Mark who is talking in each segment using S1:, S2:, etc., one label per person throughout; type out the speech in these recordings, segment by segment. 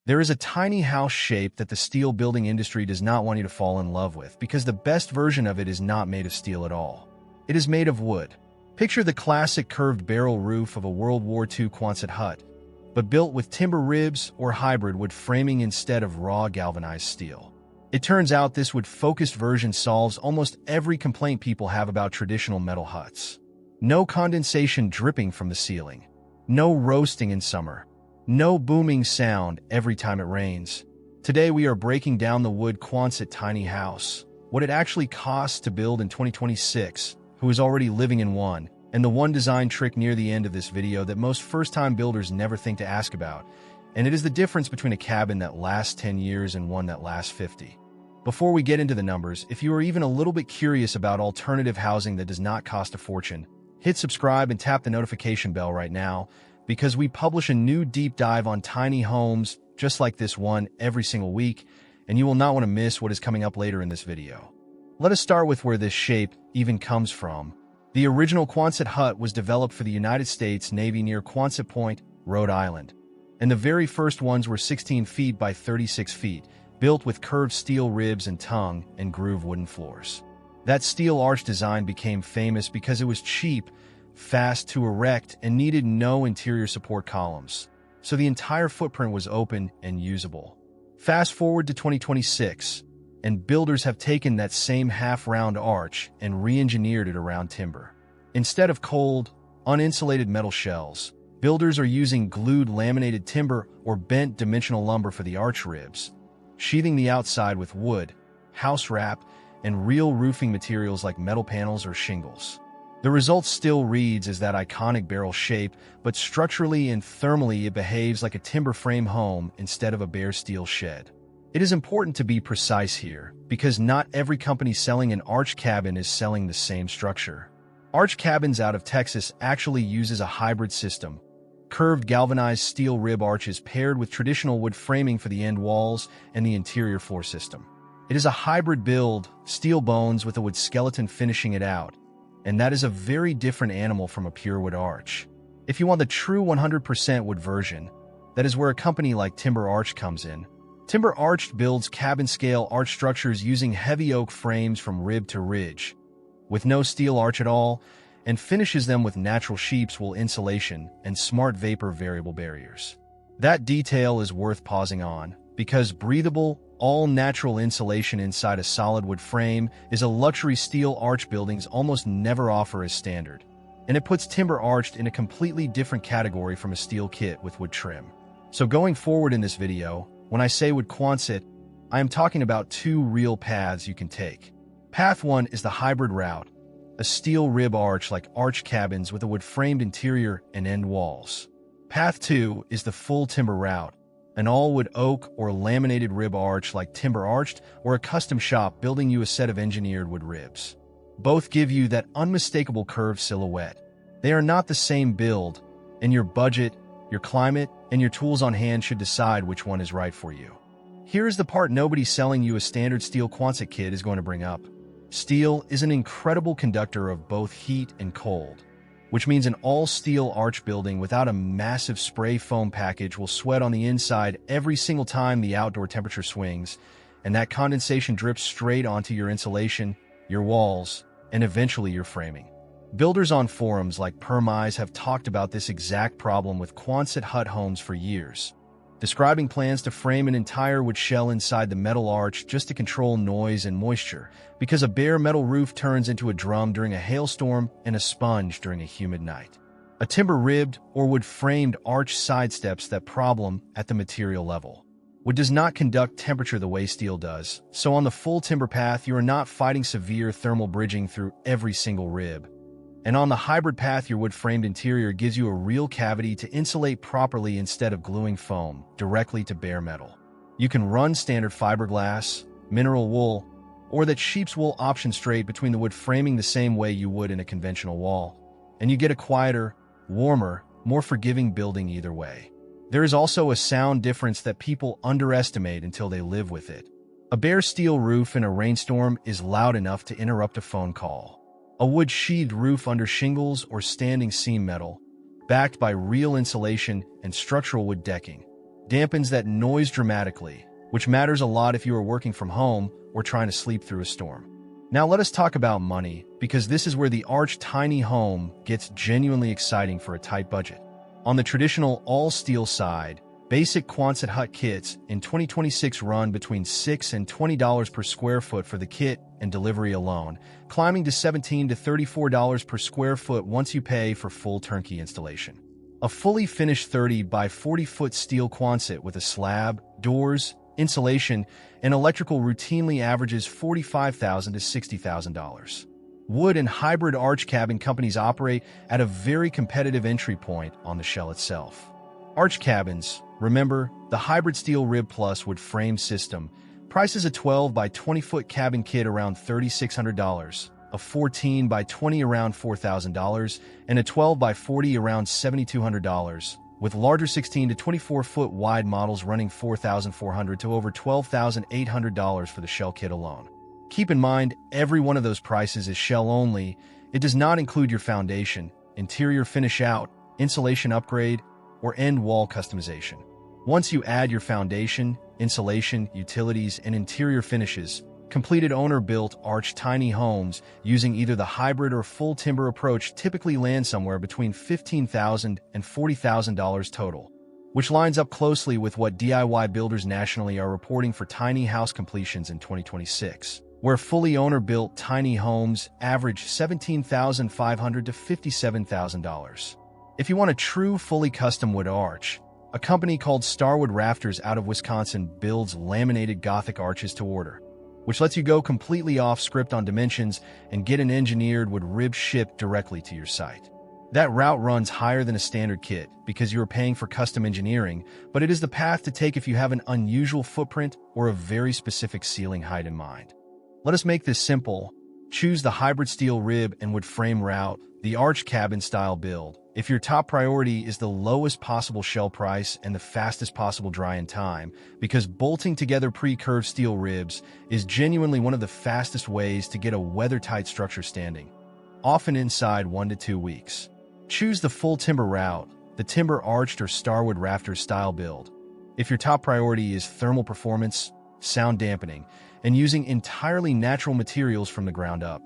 S1: There is a tiny house shape that the steel building industry does not want you to fall in love with because the best version of it is not made of steel at all. It is made of wood. Picture the classic curved barrel roof of a World War II Quonset hut, but built with timber ribs or hybrid wood framing instead of raw galvanized steel. It turns out this wood-focused version solves almost every complaint people have about traditional metal huts. No condensation dripping from the ceiling. No roasting in summer. No booming sound every time it rains. Today we are breaking down the wood Quonset tiny house, what it actually costs to build in 2026, who is already living in one, and the one design trick near the end of this video that most first-time builders never think to ask about, and it is the difference between a cabin that lasts 10 years and one that lasts 50. Before we get into the numbers, if you are even a little bit curious about alternative housing that does not cost a fortune, hit subscribe and tap the notification bell right now, because we publish a new deep dive on tiny homes just like this one every single week, and you will not want to miss what is coming up later in this video. Let us start with where this shape even comes from. The original Quonset hut was developed for the United States Navy near Quonset Point, Rhode Island, and the very first ones were 16 feet by 36 feet, built with curved steel ribs and tongue and groove wooden floors. That steel arch design became famous because it was cheap, fast to erect, and needed no interior support columns, so the entire footprint was open and usable. Fast forward to 2026, and builders have taken that same half-round arch and re-engineered it around timber. Instead of cold, uninsulated metal shells, builders are using glued laminated timber or bent dimensional lumber for the arch ribs, sheathing the outside with wood, house wrap, and real roofing materials like metal panels or shingles. The result still reads as that iconic barrel shape, but structurally and thermally it behaves like a timber frame home instead of a bare steel shed. It is important to be precise here, because not every company selling an arch cabin is selling the same structure. Arch Cabins out of Texas actually uses a hybrid system, curved galvanized steel rib arches paired with traditional wood framing for the end walls and the interior floor system. It is a hybrid build, steel bones with a wood skeleton finishing it out, and that is a very different animal from a pure wood arch. If you want the true 100% wood version, that is where a company like Timber Arch comes in. Timber Arch builds cabin-scale arch structures using heavy oak frames from rib to ridge, with no steel arch at all, and finishes them with natural sheep's wool insulation and smart vapor variable barriers. That detail is worth pausing on, because breathable, all-natural insulation inside a solid wood frame is a luxury steel arch buildings almost never offer as standard, and it puts timber arched in a completely different category from a steel kit with wood trim. So going forward in this video, when I say wood Quonset, I am talking about two real paths you can take. Path 1 is the hybrid route, a steel rib arch like arch cabins with a wood-framed interior and end walls. Path 2 is the full timber route, an all-wood oak or laminated rib arch like Timber Arched or a custom shop building you a set of engineered wood ribs. Both give you that unmistakable curved silhouette. They are not the same build, and your budget, your climate, and your tools on hand should decide which one is right for you. Here is the part nobody selling you a standard steel Quonset kit is going to bring up. Steel is an incredible conductor of both heat and cold, which means an all-steel arch building without a massive spray foam package will sweat on the inside every single time the outdoor temperature swings, and that condensation drips straight onto your insulation, your walls, and eventually your framing. Builders on forums like Permise have talked about this exact problem with Quonset hut homes for years, describing plans to frame an entire wood shell inside the metal arch just to control noise and moisture, because a bare metal roof turns into a drum during a hailstorm and a sponge during a humid night. A timber-ribbed or wood-framed arch sidesteps that problem at the material level. Wood does not conduct temperature the way steel does, so on the full timber path you are not fighting severe thermal bridging through every single rib. And on the hybrid path, your wood-framed interior gives you a real cavity to insulate properly instead of gluing foam directly to bare metal. You can run standard fiberglass, mineral wool, or that sheep's wool option straight between the wood framing the same way you would in a conventional wall, and you get a quieter, warmer, more forgiving building either way. There is also a sound difference that people underestimate until they live with it. A bare steel roof in a rainstorm is loud enough to interrupt a phone call. A wood-sheathed roof under shingles or standing seam metal, backed by real insulation and structural wood decking, dampens that noise dramatically, which matters a lot if you are working from home or trying to sleep through a storm. Now let us talk about money, because this is where the Arch tiny home gets genuinely exciting for a tight budget. On the traditional all-steel side, basic Quonset hut kits in 2026 run between $6 and $20 per square foot for the kit and delivery alone, climbing to $17 to $34 per square foot once you pay for full turnkey installation. A fully finished 30 by 40-foot steel Quonset with a slab, doors, insulation, and electrical routinely averages $45,000 to $60,000. Wood and hybrid Arch cabin companies operate at a very competitive entry point on the shell itself. Arch cabins, remember, the hybrid steel rib plus wood frame system, prices a 12 by 20-foot cabin kit around $3,600, a 14 by 20 around $4,000, and a 12 by 40 around $7,200, with larger 16 to 24-foot wide models running $4,400 to over $12,800 for the shell kit alone. Keep in mind, every one of those prices is shell only. It does not include your foundation, interior finish out, insulation upgrade, or end wall customization. Once you add your foundation, insulation, utilities, and interior finishes, completed owner-built Arch tiny homes using either the hybrid or full timber approach typically land somewhere between $15,000 and $40,000 total, which lines up closely with what DIY builders nationally are reporting for tiny house completions in 2026, where fully owner-built tiny homes average $17,500 to $57,000. If you want a true fully custom wood arch, a company called Starwood Rafters out of Wisconsin builds laminated Gothic arches to order, which lets you go completely off script on dimensions and get an engineered wood rib shipped directly to your site. That route runs higher than a standard kit because you are paying for custom engineering, but it is the path to take if you have an unusual footprint or a very specific ceiling height in mind. Let us make this simple. Choose the hybrid steel rib and wood frame route, the Arch cabin style build. If your top priority is the lowest possible shell price and the fastest possible dry-in time, because bolting together pre-curved steel ribs is genuinely one of the fastest ways to get a weather-tight structure standing, often inside 1 to 2 weeks. Choose the full timber route, the timber arched or Starwood Rafters style build. If your top priority is thermal performance, sound dampening, and using entirely natural materials from the ground up,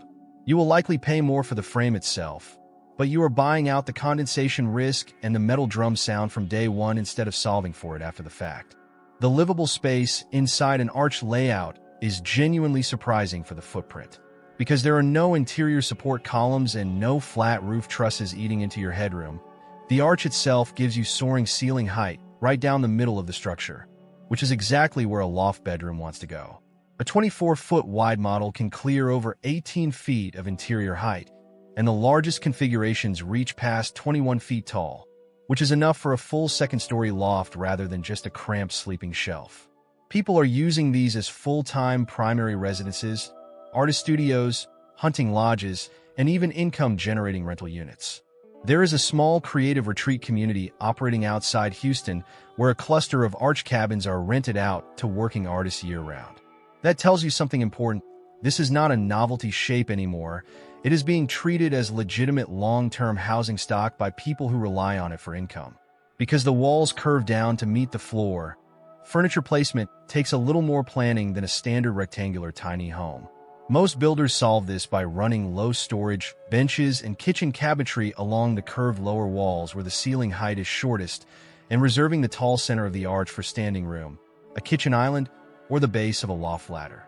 S1: you will likely pay more for the frame itself, but you are buying out the condensation risk and the metal drum sound from day one instead of solving for it after the fact. The livable space inside an arch layout is genuinely surprising for the footprint, because there are no interior support columns and no flat roof trusses eating into your headroom. The arch itself gives you soaring ceiling height right down the middle of the structure, which is exactly where a loft bedroom wants to go. A 24-foot wide model can clear over 18 feet of interior height, and the largest configurations reach past 21 feet tall, which is enough for a full second-story loft rather than just a cramped sleeping shelf. People are using these as full-time primary residences, artist studios, hunting lodges, and even income-generating rental units. There is a small creative retreat community operating outside Houston where a cluster of arch cabins are rented out to working artists year-round. That tells you something important. This is not a novelty shape anymore. It is being treated as legitimate long-term housing stock by people who rely on it for income. Because the walls curve down to meet the floor, furniture placement takes a little more planning than a standard rectangular tiny home. Most builders solve this by running low storage, benches, and kitchen cabinetry along the curved lower walls where the ceiling height is shortest, and reserving the tall center of the arch for standing room, a kitchen island, or the base of a loft ladder.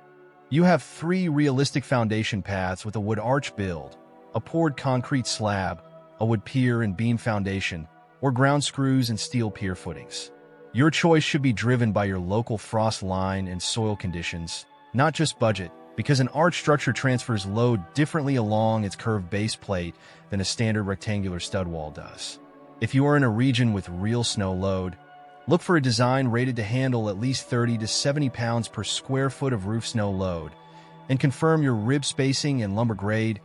S1: You have 3 realistic foundation paths with a wood arch build, a poured concrete slab, a wood pier and beam foundation, or ground screws and steel pier footings. Your choice should be driven by your local frost line and soil conditions, not just budget, because an arch structure transfers load differently along its curved base plate than a standard rectangular stud wall does. If you are in a region with real snow load, look for a design rated to handle at least 30 to 70 pounds per square foot of roof snow load, and confirm your rib spacing and lumber grade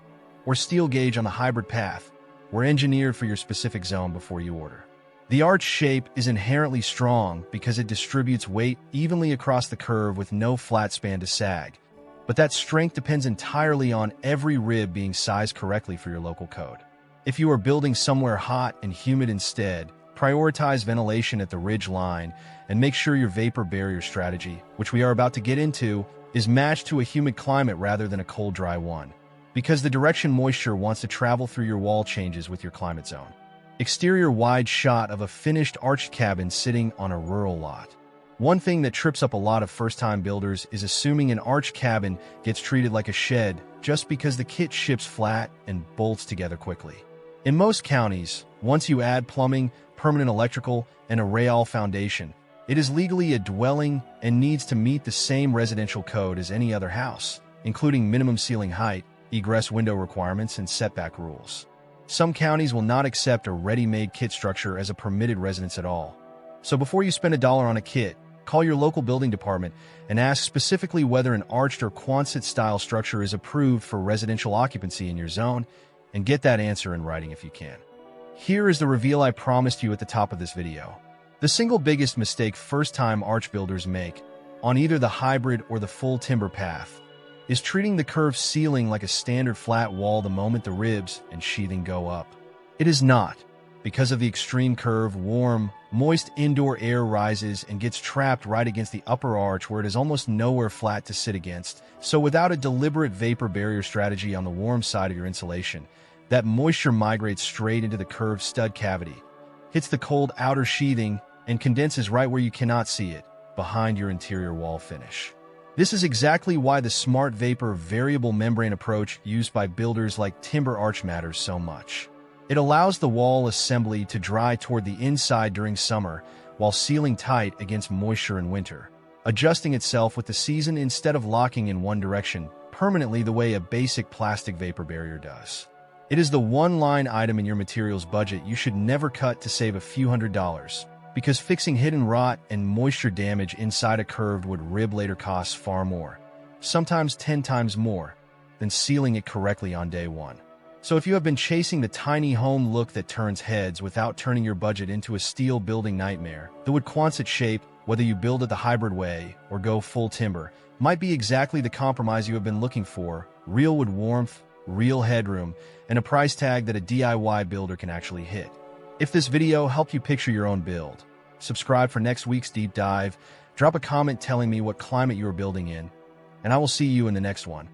S1: or steel gauge on the hybrid path were engineered for your specific zone before you order. The arch shape is inherently strong because it distributes weight evenly across the curve with no flat span to sag, but that strength depends entirely on every rib being sized correctly for your local code. If you are building somewhere hot and humid instead, Prioritize ventilation at the ridge line, and make sure your vapor barrier strategy, which we are about to get into, is matched to a humid climate rather than a cold, dry one, because the direction moisture wants to travel through your wall changes with your climate zone. Exterior wide shot of a finished arched cabin sitting on a rural lot. One thing that trips up a lot of first-time builders is assuming an arched cabin gets treated like a shed just because the kit ships flat and bolts together quickly. In most counties, once you add plumbing, permanent electrical, and a rail foundation, it is legally a dwelling and needs to meet the same residential code as any other house, including minimum ceiling height, egress window requirements, and setback rules. Some counties will not accept a ready-made kit structure as a permitted residence at all. So before you spend $1 on a kit, call your local building department and ask specifically whether an arched or Quonset-style structure is approved for residential occupancy in your zone, and get that answer in writing if you can. Here is the reveal I promised you at the top of this video. The single biggest mistake first-time arch builders make, on either the hybrid or the full timber path, is treating the curved ceiling like a standard flat wall the moment the ribs and sheathing go up. It is not. Because of the extreme curve, warm, moist indoor air rises and gets trapped right against the upper arch where it is almost nowhere flat to sit against. So without a deliberate vapor barrier strategy on the warm side of your insulation, that moisture migrates straight into the curved stud cavity, hits the cold outer sheathing, and condenses right where you cannot see it, behind your interior wall finish. This is exactly why the smart vapor variable membrane approach used by builders like Timber Arch matters so much. It allows the wall assembly to dry toward the inside during summer while sealing tight against moisture in winter, adjusting itself with the season instead of locking in one direction permanently the way a basic plastic vapor barrier does. It is the one line item in your materials budget you should never cut to save a few $100s, because fixing hidden rot and moisture damage inside a curved wood rib later costs far more, sometimes 10 times more, than sealing it correctly on day one. So if you have been chasing the tiny home look that turns heads without turning your budget into a steel building nightmare, the wood Quonset shape, whether you build it the hybrid way or go full timber, might be exactly the compromise you have been looking for: real wood warmth, real headroom, and a price tag that a DIY builder can actually hit. If this video helped you picture your own build, subscribe for next week's deep dive, drop a comment telling me what climate you are building in, and I will see you in the next one.